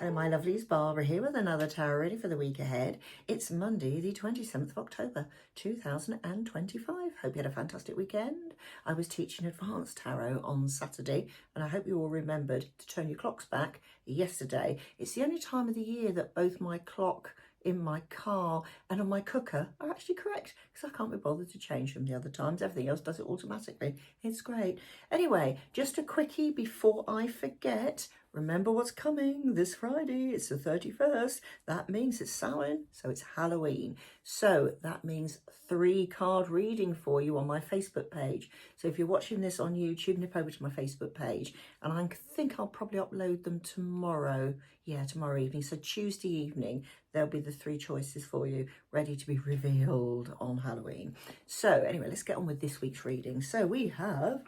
Hello my lovelies, Barbara here with another tarot reading for the week ahead. It's Monday the 27th of October 2025. Hope you had a fantastic weekend. I was teaching advanced tarot on Saturday and I hope you all remembered to turn your clocks back yesterday. It's the only time of the year that both my clock in my car and on my cooker are actually correct because I can't be bothered to change them the other times. Everything else does it automatically. It's great. Anyway, just a quickie before I forget. Remember what's coming this Friday. It's the 31st. That means it's Samhain, so it's Halloween. So that means 3 card reading for you on my Facebook page. So if you're watching this on YouTube, nip over to my Facebook page. And I think I'll probably upload them tomorrow. Yeah, tomorrow evening. So Tuesday evening, there'll be the 3 choices for you ready to be revealed on Halloween. So anyway, let's get on with this week's reading. So we have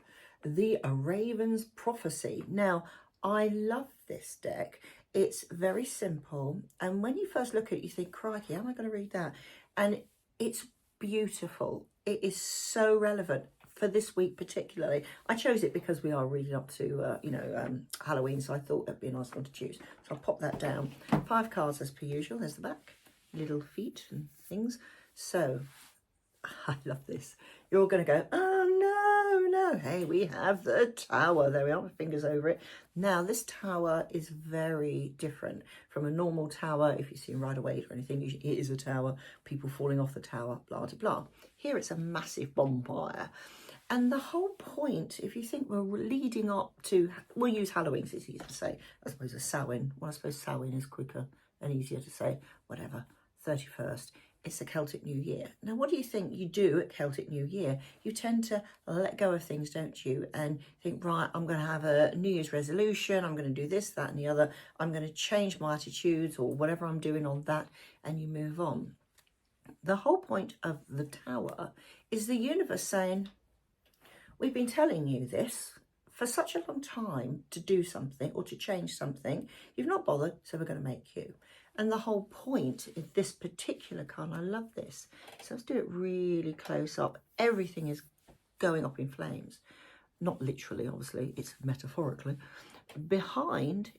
the Raven's Prophecy. Now, I love this deck. It's very simple. And when you first look at it, you think, crikey, how am I going to read that? And it's beautiful. It is so relevant for this week particularly. I chose it because we are reading up to, Halloween. So I thought it'd be a nice one to choose. So I'll pop that down. 5 cards as per usual. There's the back, little feet and things. So I love this. You're all going to go, oh no. Hey, we have the Tower. There we are, my fingers over it. Now, this Tower is very different from a normal tower. If you see Rider Waite or anything, it is a tower, people falling off the tower, blah, blah, blah. Here it's a massive bonfire. And the whole point, if you think we're leading up to, we'll use Halloween, so it's easier to say. I suppose a Samhain. Well, I suppose Samhain is quicker and easier to say, whatever, 31st. It's the Celtic New Year. Now, what do you think you do at Celtic New Year? You tend to let go of things, don't you? And think, right, I'm going to have a New Year's resolution. I'm going to do this, that, and the other. I'm going to change my attitudes or whatever I'm doing on that, and you move on. The whole point of the Tower is the universe saying, we've been telling you this for such a long time to do something or to change something. You've not bothered, so we're going to make you. And the whole point in this particular card, I love this. So let's do it really close up. Everything is going up in flames. Not literally, obviously, it's metaphorically. Behind,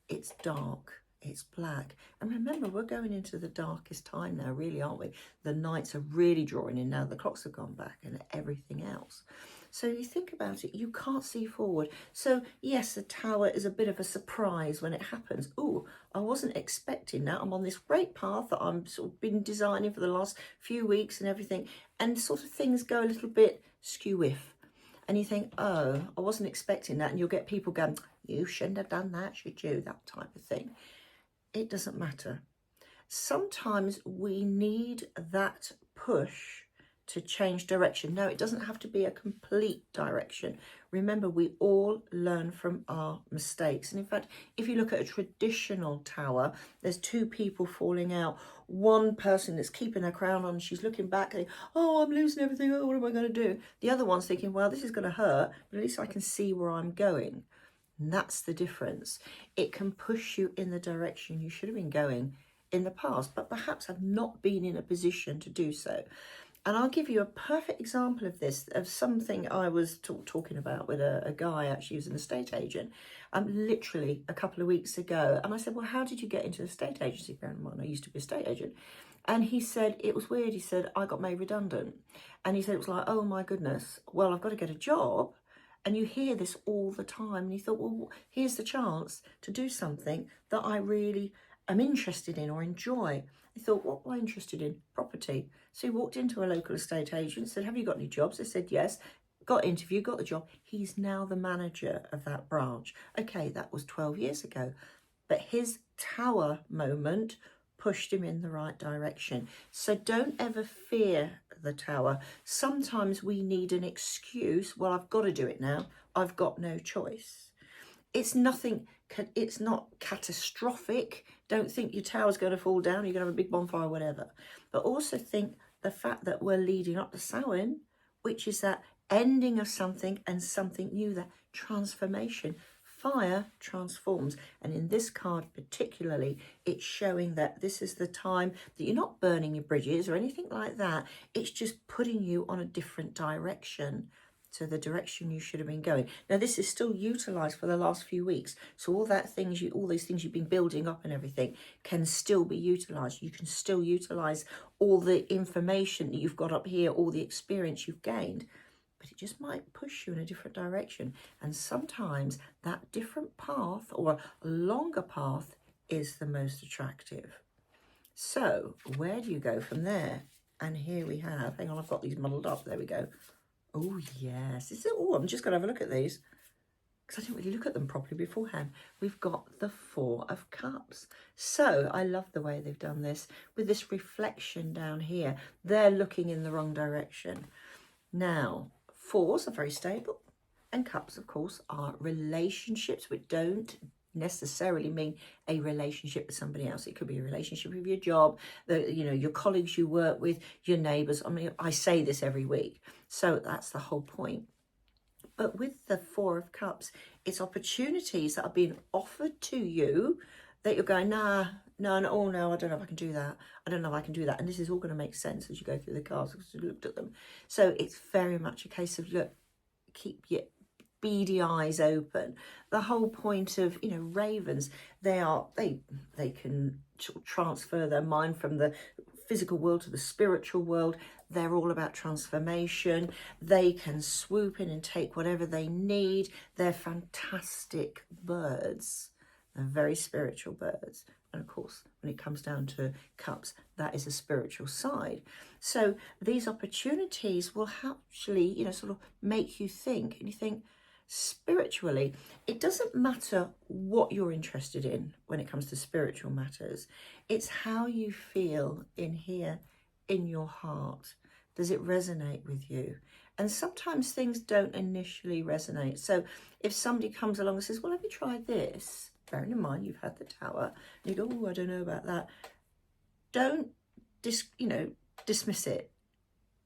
it's dark, it's black. And remember, we're going into the darkest time now, really, aren't we? The nights are really drawing in now. The clocks have gone back and everything else. So you think about it, you can't see forward. So yes, the Tower is a bit of a surprise when it happens. Oh, I wasn't expecting that. I'm on this great path that I'm sort of been designing for the last few weeks and everything. And sort of things go a little bit skew-whiff. And you think, oh, I wasn't expecting that. And you'll get people going, you shouldn't have done that, should you? That type of thing. It doesn't matter. Sometimes we need that push to change direction. No, it doesn't have to be a complete direction. Remember, we all learn from our mistakes. And in fact, if you look at a traditional tower, there's 2 people falling out. One person that's keeping her crown on, she's looking back and, oh, I'm losing everything. Oh, what am I going to do? The other one's thinking, well, this is going to hurt, but at least I can see where I'm going. And that's the difference. It can push you in the direction you should have been going in the past, but perhaps have not been in a position to do so. And I'll give you a perfect example of this, of something I was talking about with a guy, actually, who's an estate agent, literally a couple of weeks ago. And I said, well, how did you get into the estate agency? Bear in mind, I used to be an estate agent. And he said, it was weird. He said, I got made redundant. And he said, it was like, oh my goodness, well, I've got to get a job. And you hear this all the time. And he thought, well, here's the chance to do something that I really am interested in or enjoy. He thought, what am I interested in? Property. So he walked into a local estate agent, said, have you got any jobs? They said, yes. Got interview, got the job. He's now the manager of that branch. Okay, that was 12 years ago. But his Tower moment pushed him in the right direction. So don't ever fear the Tower. Sometimes we need an excuse. Well, I've got to do it now. I've got no choice. It's nothing, it's not catastrophic. Don't think your tower's going to fall down, you're going to have a big bonfire or whatever. But also think the fact that we're leading up to Samhain, which is that ending of something and something new, that transformation. Fire transforms. And in this card particularly, it's showing that this is the time that you're not burning your bridges or anything like that. It's just putting you on a different direction So the direction you should have been going. Now this is still utilised for the last few weeks. So all these things you've been building up and everything can still be utilised. You can still utilise all the information that you've got up here, all the experience you've gained. But it just might push you in a different direction. And sometimes that different path or a longer path is the most attractive. So where do you go from there? And here we have, hang on, I've got these muddled up. There we go. Oh, yes. I'm just going to have a look at these because I didn't really look at them properly beforehand. We've got the Four of Cups. So I love the way they've done this with this reflection down here. They're looking in the wrong direction. Now, fours are very stable, and cups, of course, are relationships which don't necessarily mean a relationship with somebody else. It could be a relationship with your job, your colleagues you work with, your neighbours. I mean, I say this every week, so that's the whole point. But with the Four of Cups, it's opportunities that are being offered to you that you're going, no, I don't know if I can do that. I don't know if I can do that. And this is all going to make sense as you go through the cards because you looked at them. So it's very much a case of, look, keep your beady eyes open. The whole point of, ravens, they can transfer their mind from the physical world to the spiritual world. They're all about transformation. They can swoop in and take whatever they need. They're fantastic birds. They're very spiritual birds. And of course, when it comes down to cups, that is a spiritual side. So these opportunities will actually, sort of make you think. And you think, spiritually, it doesn't matter what you're interested in when it comes to spiritual matters. It's how you feel in here, in your heart. Does it resonate with you? And sometimes things don't initially resonate. So if somebody comes along and says, well, have you tried this? Bearing in mind you've had the Tower, and you go, oh, I don't know about that. Don't dismiss it.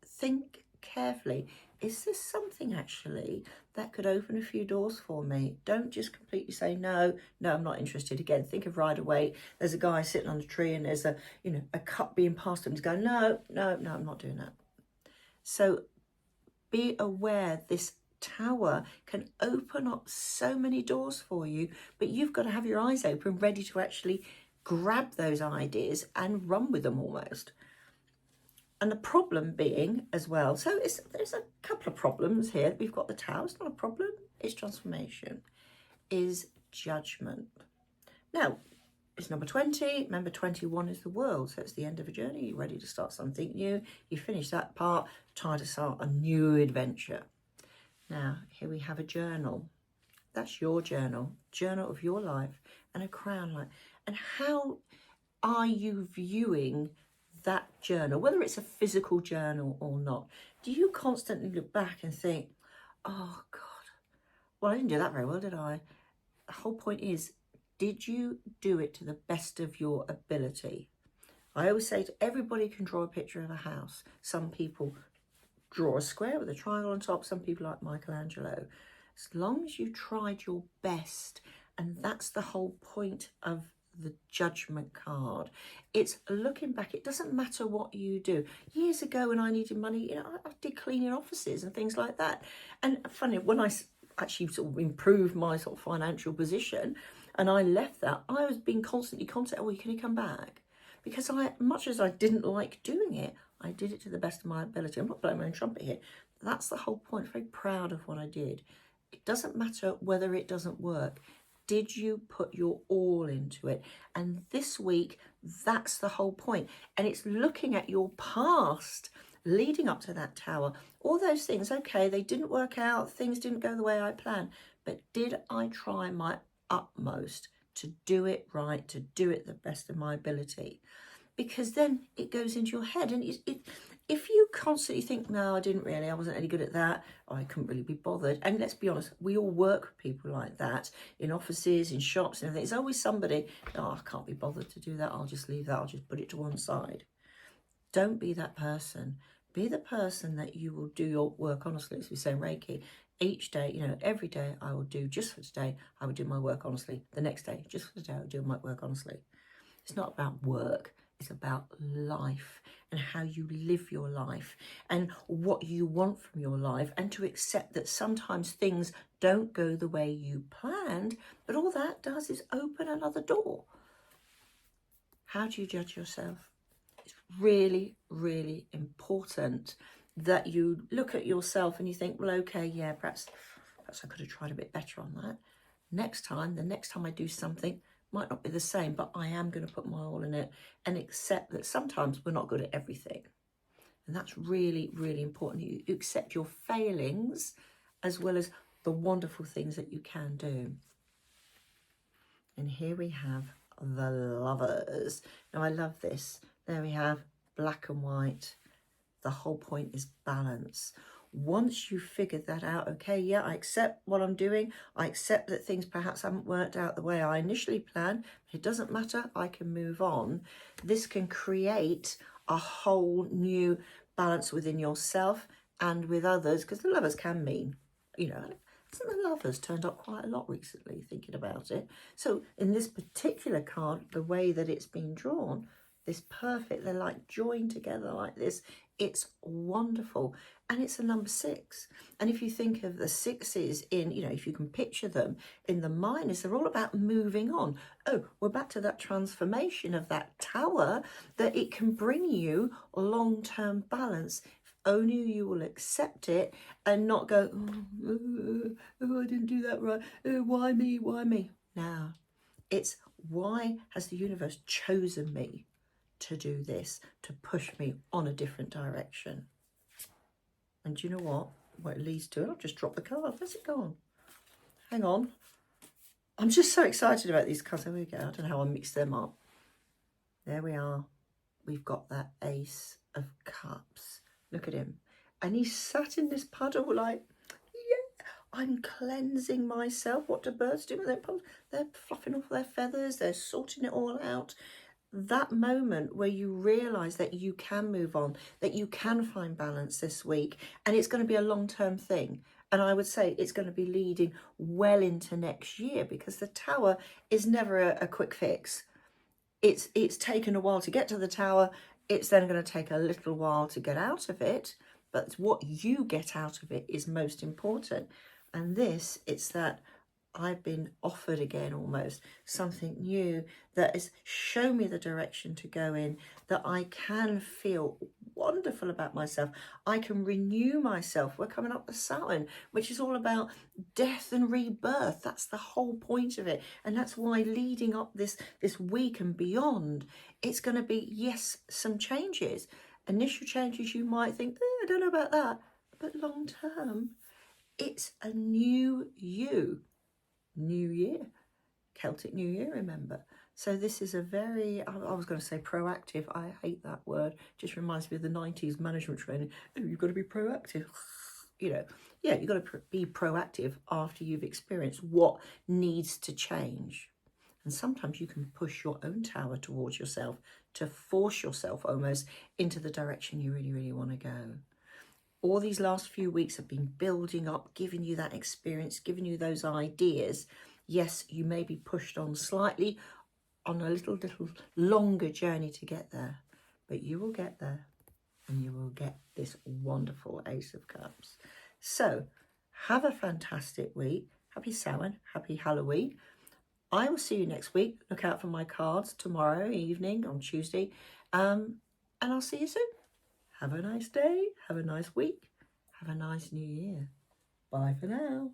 Think carefully. Is this something actually that could open a few doors for me? Don't just completely say, no, I'm not interested. Again, think of Rider Waite. There's a guy sitting on a tree and there's a cup being passed to him. He's going, no, I'm not doing that. So be aware this Tower can open up so many doors for you, but you've got to have your eyes open, ready to actually grab those ideas and run with them almost. And the problem being as well, so there's a couple of problems here. We've got the Tower, it's not a problem, it's transformation, is judgment. Now, it's number 20, remember 21 is the world, so it's the end of a journey, you're ready to start something new, you finish that part, time to start a new adventure. Now, here we have a journal. That's your journal of your life, and a crown light. And how are you viewing that journal, whether it's a physical journal or not? Do you constantly look back and think, oh God, well, I didn't do that very well, did I? The whole point is, did you do it to the best of your ability? I always say to everybody can draw a picture of a house. Some people draw a square with a triangle on top. Some people like Michelangelo. As long as you tried your best, and that's the whole point of the judgment card. It's looking back. It doesn't matter what you do. Years ago when I needed money, I did cleaning offices and things like that. And funny, when I actually sort of improved my sort of financial position and I left that, I was being constantly contacted, well, can you come back? Because much as I didn't like doing it, I did it to the best of my ability. I'm not blowing my own trumpet here. That's the whole point. I'm very proud of what I did. It doesn't matter whether it doesn't work. Did you put your all into it? And this week, that's the whole point. And it's looking at your past leading up to that Tower. All those things, okay, they didn't work out. Things didn't go the way I planned. But did I try my utmost to do it right, to do it the best of my ability? Because then it goes into your head. And if you constantly think, no, I wasn't any good at that, or I couldn't really be bothered. And let's be honest, we all work with people like that in offices, in shops and everything. There's always somebody, oh, I can't be bothered to do that. I'll just leave that. I'll just put it to one side. Don't be that person. Be the person that you will do your work honestly. As we say in Reiki, each day, every day I will do, just for today, I will do my work honestly. The next day, just for today, I will do my work honestly. It's not about work. is about life and how you live your life and what you want from your life, and to accept that sometimes things don't go the way you planned, but all that does is open another door. How do you judge yourself? It's really, really important that you look at yourself and you think, well, okay, yeah, perhaps I could have tried a bit better on that. The next time I do something, might not be the same, but I am going to put my all in it and accept that sometimes we're not good at everything. And that's really, really important. You accept your failings as well as the wonderful things that you can do. And here we have the Lovers. Now, I love this. There we have black and white. The whole point is balance. Once you figured that out, okay, yeah, I accept what I'm doing. I accept that things perhaps haven't worked out the way I initially planned. But it doesn't matter. I can move on. This can create a whole new balance within yourself and with others, because the Lovers can mean, you know, the Lovers turned up quite a lot recently, thinking about it. So in this particular card, the way that it's been drawn, this perfect, they're like joined together like this. It's wonderful. And it's a number 6. And if you think of the 6s in, you know, if you can picture them in the minors, they're all about moving on. Oh, we're back to that transformation of that tower, that it can bring you long-term balance. If only you will accept it and not go, oh, I didn't do that right. Oh, why me? Why me? Now, it's why has the universe chosen me to do this, to push me on a different direction? And do you know what it leads to? I'll just drop the card. Where's it gone? Hang on. I'm just so excited about these cards. There we go. I don't know how I mixed them up. There we are. We've got that Ace of Cups. Look at him. And he's sat in this puddle like, yeah, I'm cleansing myself. What do birds do with their puddle? They're fluffing off their feathers. They're sorting it all out. That moment where you realise that you can move on, that you can find balance this week, and it's going to be a long-term thing. And I would say it's going to be leading well into next year, because the tower is never a quick fix. It's taken a while to get to the tower. It's then going to take a little while to get out of it. But what you get out of it is most important. And this, it's that I've been offered again almost something new that has shown me the direction to go in, that I can feel wonderful about myself. I can renew myself. We're coming up with Saturn, which is all about death and rebirth. That's the whole point of it. And that's why leading up this week and beyond, it's going to be, yes, some changes. Initial changes you might think, I don't know about that. But long term, it's a new you. New Year, Celtic New Year, remember. So this is a very, I was going to say proactive. I hate that word. Just reminds me of the 90s management training. Oh, you've got to be proactive. You know, yeah, you've got to be proactive after you've experienced what needs to change. And sometimes you can push your own tower towards yourself to force yourself almost into the direction you really, really want to go. All these last few weeks have been building up, giving you that experience, giving you those ideas. Yes, you may be pushed on slightly on a little longer journey to get there, but you will get there and you will get this wonderful Ace of Cups. So have a fantastic week. Happy Samhain, happy Halloween. I will see you next week. Look out for my cards tomorrow evening on Tuesday. And I'll see you soon. Have a nice day, have a nice week, have a nice new year. Bye for now.